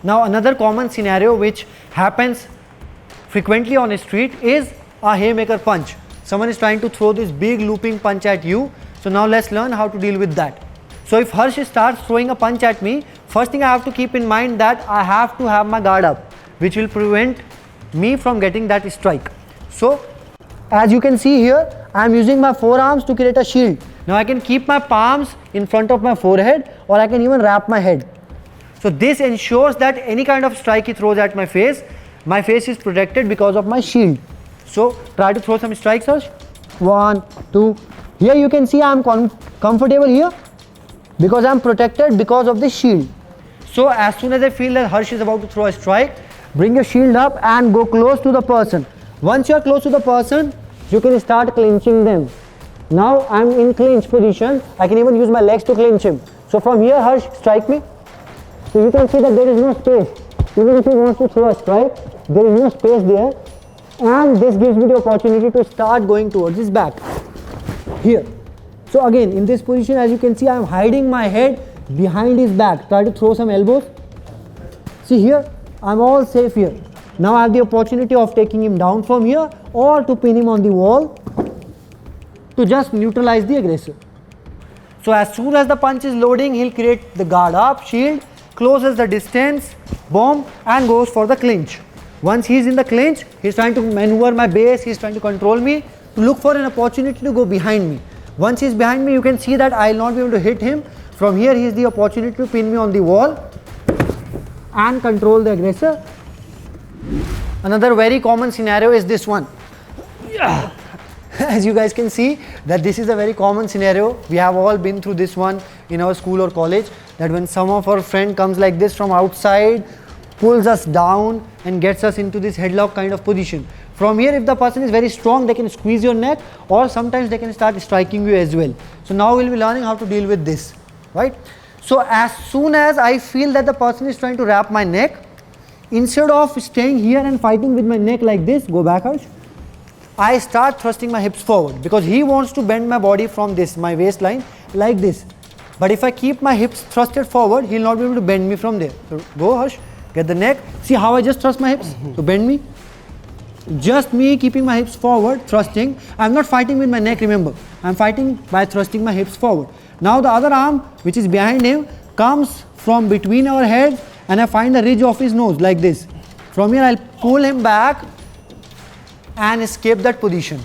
Now another common scenario which happens frequently on the street is a haymaker punch. Someone is trying to throw this big looping punch at you. So now let's learn how to deal with that. So if Harsh starts throwing a punch at me, first thing I have to keep in mind that I have to have my guard up, which will prevent me from getting that strike. So as you can see here, I am using my forearms to create a shield. Now I can keep my palms in front of my forehead, or I can even wrap my head. So this ensures that any kind of strike he throws at my face is protected because of my shield. So try to throw some strikes, Harsh. 1, 2. Here you can see I am comfortable here because I am protected because of the shield. So as soon as I feel that Harsh is about to throw a strike, bring your shield up and go close to the person. Once you are close to the person, you can start clinching them. Now I am in clinch position. I can even use my legs to clinch him. So from here, Harsh, strike me. So you can see that there is no space. Even if he wants to throw a strike, there is no space there. And this gives me the opportunity to start going towards his back. Here. So again, in this position, as you can see, I am hiding my head behind his back. Try to throw some elbows. See here, I am all safe here. Now I have the opportunity of taking him down from here or to pin him on the wall to just neutralize the aggressor. So as soon as the punch is loading, he'll create the guard up, shield, closes the distance, boom, and goes for the clinch. Once he's in the clinch, he's trying to maneuver my base, he's trying to control me, to look for an opportunity to go behind me. Once he's behind me, you can see that I'll not be able to hit him. From here, he has the opportunity to pin me on the wall and control the aggressor. Another very common scenario is this one. As you guys can see that this is a very common scenario. We have all been through this one in our school or college, that when some of our friend comes like this from outside, pulls us down and gets us into this headlock kind of position. From here, if the person is very strong, they can squeeze your neck, or sometimes they can start striking you as well. So now we'll be learning how to deal with this, right? So as soon as I feel that the person is trying to wrap my neck, instead of staying here and fighting with my neck like this, go back, Harsh, I start thrusting my hips forward because he wants to bend my body from this, my waistline, like this. But if I keep my hips thrusted forward, he'll not be able to bend me from there. So go, Harsh, get the neck. See how I just thrust my hips? So bend me. Just me keeping my hips forward, thrusting. I'm not fighting with my neck, remember. I'm fighting by thrusting my hips forward. Now the other arm, which is behind him, comes from between our heads, and I find the ridge of his nose like this. From here, I'll pull him back and escape that position.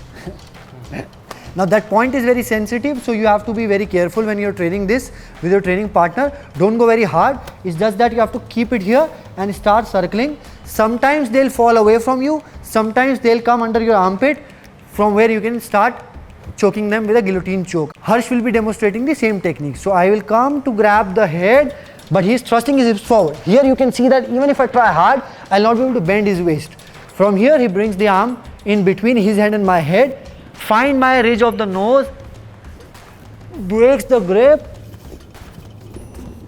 Now that point is very sensitive, so you have to be very careful when you're training this with your training partner. Don't go very hard. It's just that you have to keep it here and start circling. Sometimes they'll fall away from you. Sometimes they'll come under your armpit, from where you can start choking them with a guillotine choke. Harsh will be demonstrating the same technique. So I will come to grab the head, but he's thrusting his hips forward. Here you can see that even if I try hard, I'll not be able to bend his waist. From here, he brings the arm in between his head and my head, find my ridge of the nose, breaks the grip,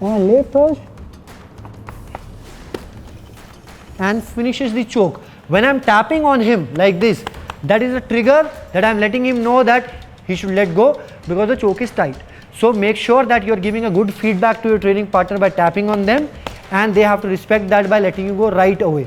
and lift, Harsh, and finishes the choke. When I'm tapping on him like this, that is a trigger that I'm letting him know that he should let go because the choke is tight. So make sure that you're giving a good feedback to your training partner by tapping on them, and they have to respect that by letting you go right away.